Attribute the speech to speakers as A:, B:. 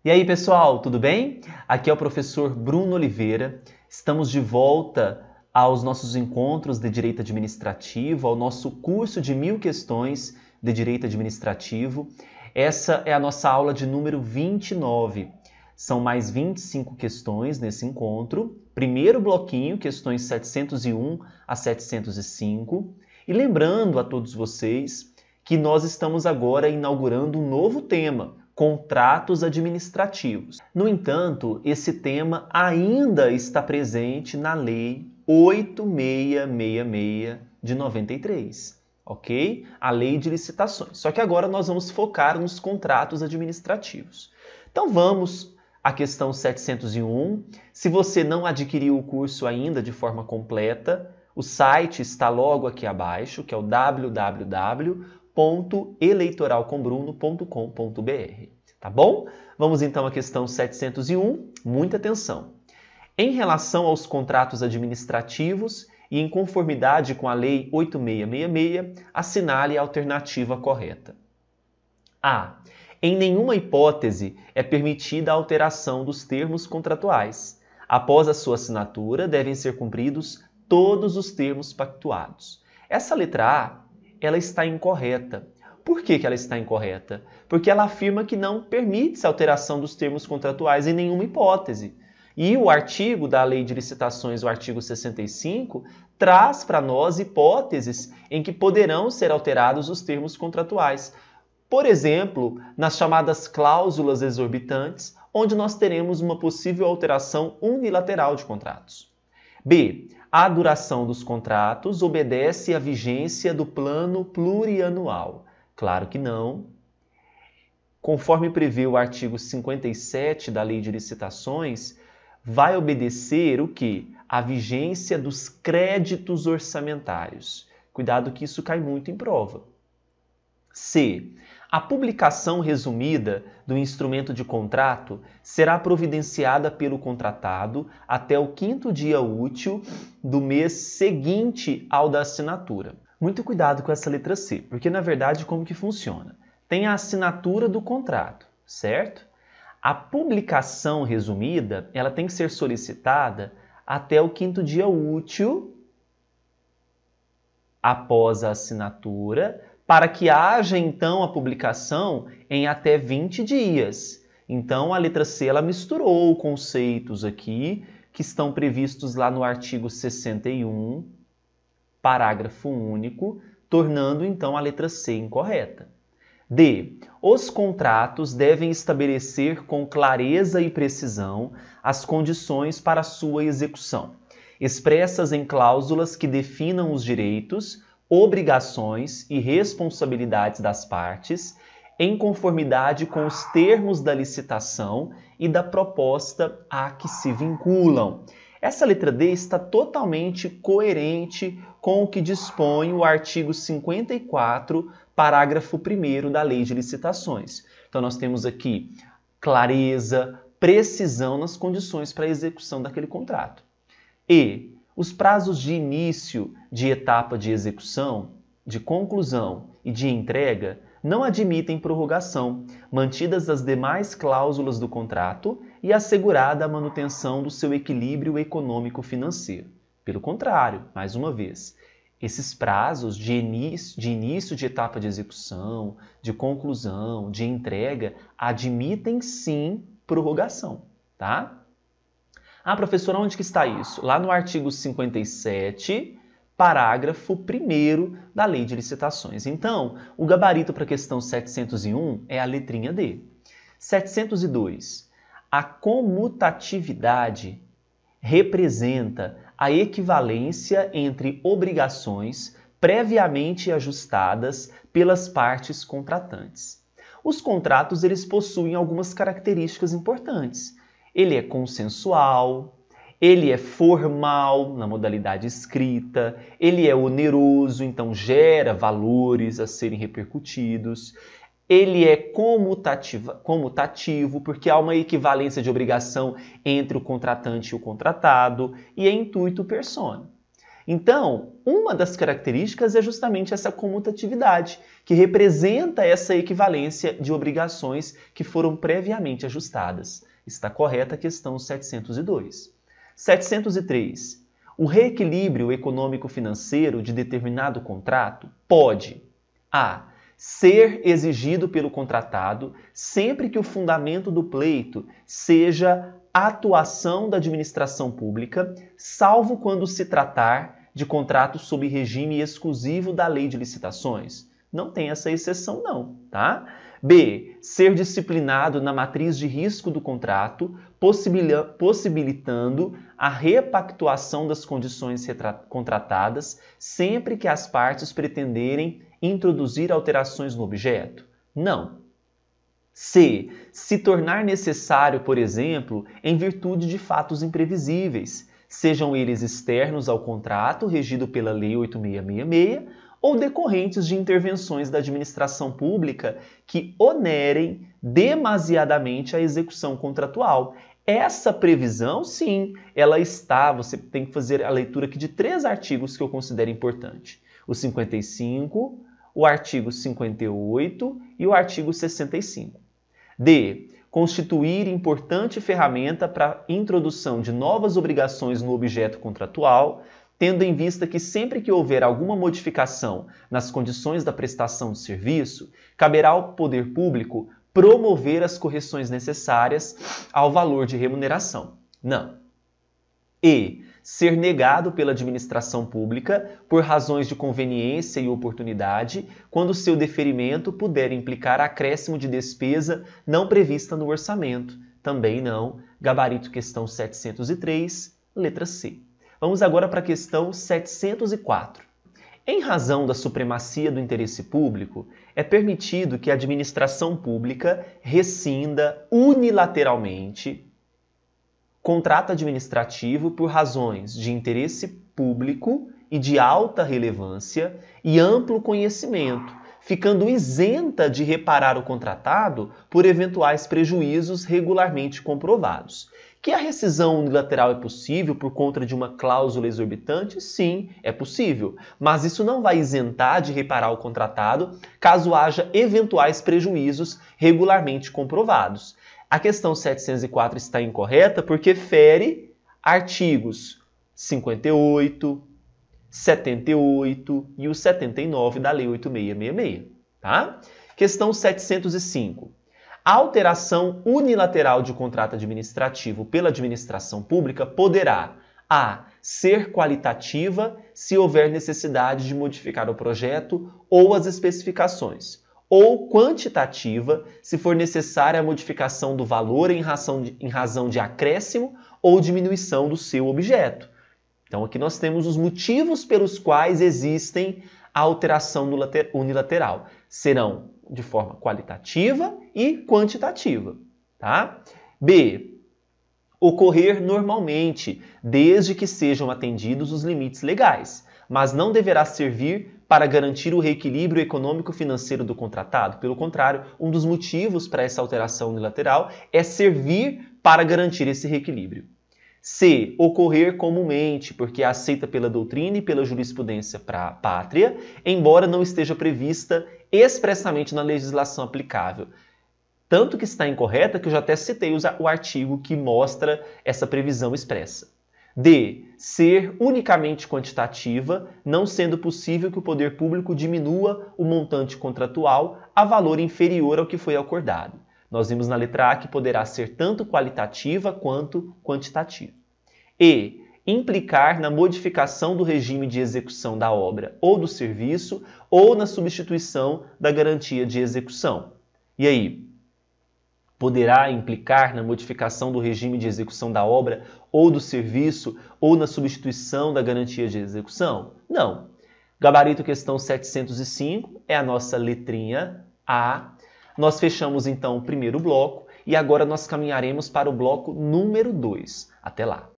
A: E aí, pessoal, tudo bem? Aqui é o professor Bruno Oliveira. Estamos de volta aos nossos encontros de Direito Administrativo, ao nosso curso de 1000 questões de Direito Administrativo. Essa é a nossa aula de número 29. São mais 25 questões nesse encontro. Primeiro bloquinho, questões 701 a 705. E lembrando a todos vocês que nós estamos agora inaugurando um novo tema, contratos administrativos. No entanto, esse tema ainda está presente na Lei 8666 de 93, ok? A Lei de Licitações. Só que agora nós vamos focar nos contratos administrativos. Então vamos à questão 701. Se você não adquiriu o curso ainda de forma completa, o site está logo aqui abaixo, que é o www.eleitoralcombruno.com.br. Tá bom? Vamos então à questão 701. Muita atenção. Em relação aos contratos administrativos e em conformidade com a Lei 8666, assinale a alternativa correta. A. Em nenhuma hipótese é permitida a alteração dos termos contratuais. Após a sua assinatura, devem ser cumpridos todos os termos pactuados. Essa letra A, ela está incorreta. Por que ela está incorreta? Porque ela afirma que não permite-se a alteração dos termos contratuais em nenhuma hipótese. E o artigo da Lei de Licitações, o artigo 65, traz para nós hipóteses em que poderão ser alterados os termos contratuais. Por exemplo, nas chamadas cláusulas exorbitantes, onde nós teremos uma possível alteração unilateral de contratos. B. A duração dos contratos obedece à vigência do plano plurianual. Claro que não. Conforme prevê o artigo 57 da Lei de Licitações, vai obedecer o quê? A vigência dos créditos orçamentários. Cuidado que isso cai muito em prova. C. A publicação resumida do instrumento de contrato será providenciada pelo contratado até o 5º dia útil do mês seguinte ao da assinatura. Muito cuidado com essa letra C, porque na verdade como que funciona? Tem a assinatura do contrato, certo? A publicação resumida, ela tem que ser solicitada até o 5º dia útil após a assinatura, para que haja, então, a publicação em até 20 dias. Então, a letra C, ela misturou conceitos aqui, que estão previstos lá no artigo 61, parágrafo único, tornando, então, a letra C incorreta. D. Os contratos devem estabelecer com clareza e precisão as condições para sua execução, expressas em cláusulas que definam os direitos, obrigações e responsabilidades das partes, em conformidade com os termos da licitação e da proposta a que se vinculam. Essa letra D está totalmente coerente com o que dispõe o artigo 54, parágrafo 1º da Lei de Licitações. Então nós temos aqui clareza, precisão nas condições para a execução daquele contrato. E os prazos de início de etapa de execução, de conclusão e de entrega não admitem prorrogação, mantidas as demais cláusulas do contrato e assegurada a manutenção do seu equilíbrio econômico-financeiro. Pelo contrário, mais uma vez, esses prazos de início de etapa de execução, de conclusão, de entrega, admitem sim prorrogação, tá? Ah, professor, onde que está isso? Lá no artigo 57, parágrafo 1º da Lei de Licitações. Então, o gabarito para a questão 701 é a letrinha D. 702. A comutatividade representa a equivalência entre obrigações previamente ajustadas pelas partes contratantes. Os contratos, eles possuem algumas características importantes. Ele é consensual, ele é formal na modalidade escrita, ele é oneroso, então gera valores a serem repercutidos, ele é comutativo, porque há uma equivalência de obrigação entre o contratante e o contratado, e é intuito personae. Então, uma das características é justamente essa comutatividade, que representa essa equivalência de obrigações que foram previamente ajustadas. Está correta a questão 702. 703. O reequilíbrio econômico-financeiro de determinado contrato pode: a. ser exigido pelo contratado sempre que o fundamento do pleito seja a atuação da administração pública, salvo quando se tratar de contrato sob regime exclusivo da Lei de Licitações. Não tem essa exceção não, tá? B. Ser disciplinado na matriz de risco do contrato, possibilitando a repactuação das condições contratadas sempre que as partes pretenderem introduzir alterações no objeto? Não. C. Se tornar necessário, por exemplo, em virtude de fatos imprevisíveis, sejam eles externos ao contrato regido pela Lei 8666 ou decorrentes de intervenções da administração pública que onerem demasiadamente a execução contratual. Essa previsão, sim, ela está, você tem que fazer a leitura aqui de 3 artigos que eu considero importante. O 55, o artigo 58 e o artigo 65. D. Constituir importante ferramenta para a introdução de novas obrigações no objeto contratual, tendo em vista que sempre que houver alguma modificação nas condições da prestação de serviço, caberá ao poder público promover as correções necessárias ao valor de remuneração. Não. E. Ser negado pela administração pública por razões de conveniência e oportunidade, quando seu deferimento puder implicar acréscimo de despesa não prevista no orçamento. Também não. Gabarito questão 703, letra C. Vamos agora para a questão 704. Em razão da supremacia do interesse público, é permitido que a administração pública rescinda unilateralmente contrato administrativo por razões de interesse público e de alta relevância e amplo conhecimento, ficando isenta de reparar o contratado por eventuais prejuízos regularmente comprovados. Que a rescisão unilateral é possível por conta de uma cláusula exorbitante? Sim, é possível, mas isso não vai isentar de reparar o contratado caso haja eventuais prejuízos regularmente comprovados. A questão 704 está incorreta porque fere artigos 58, 78 e o 79 da Lei 8666. Tá? Questão 705. A alteração unilateral de contrato administrativo pela administração pública poderá: a. ser qualitativa se houver necessidade de modificar o projeto ou as especificações, ou quantitativa, se for necessária a modificação do valor em razão de acréscimo ou diminuição do seu objeto. Então, aqui nós temos os motivos pelos quais existem a alteração unilateral. Serão de forma qualitativa e quantitativa. Tá? B. Ocorrer normalmente, desde que sejam atendidos os limites legais, mas não deverá servir para garantir o reequilíbrio econômico-financeiro do contratado. Pelo contrário, um dos motivos para essa alteração unilateral é servir para garantir esse reequilíbrio. C. Ocorrer comumente, porque é aceita pela doutrina e pela jurisprudência pátria, embora não esteja prevista expressamente na legislação aplicável. Tanto que está incorreta que eu já até citei o artigo que mostra essa previsão expressa. D. Ser unicamente quantitativa, não sendo possível que o poder público diminua o montante contratual a valor inferior ao que foi acordado. Nós vimos na letra A que poderá ser tanto qualitativa quanto quantitativa. E. Implicar na modificação do regime de execução da obra ou do serviço ou na substituição da garantia de execução. E aí? Poderá implicar na modificação do regime de execução da obra ou do serviço ou na substituição da garantia de execução? Não. Gabarito questão 705 é a nossa letrinha A. Nós fechamos então o primeiro bloco e agora nós caminharemos para o bloco número 2. Até lá!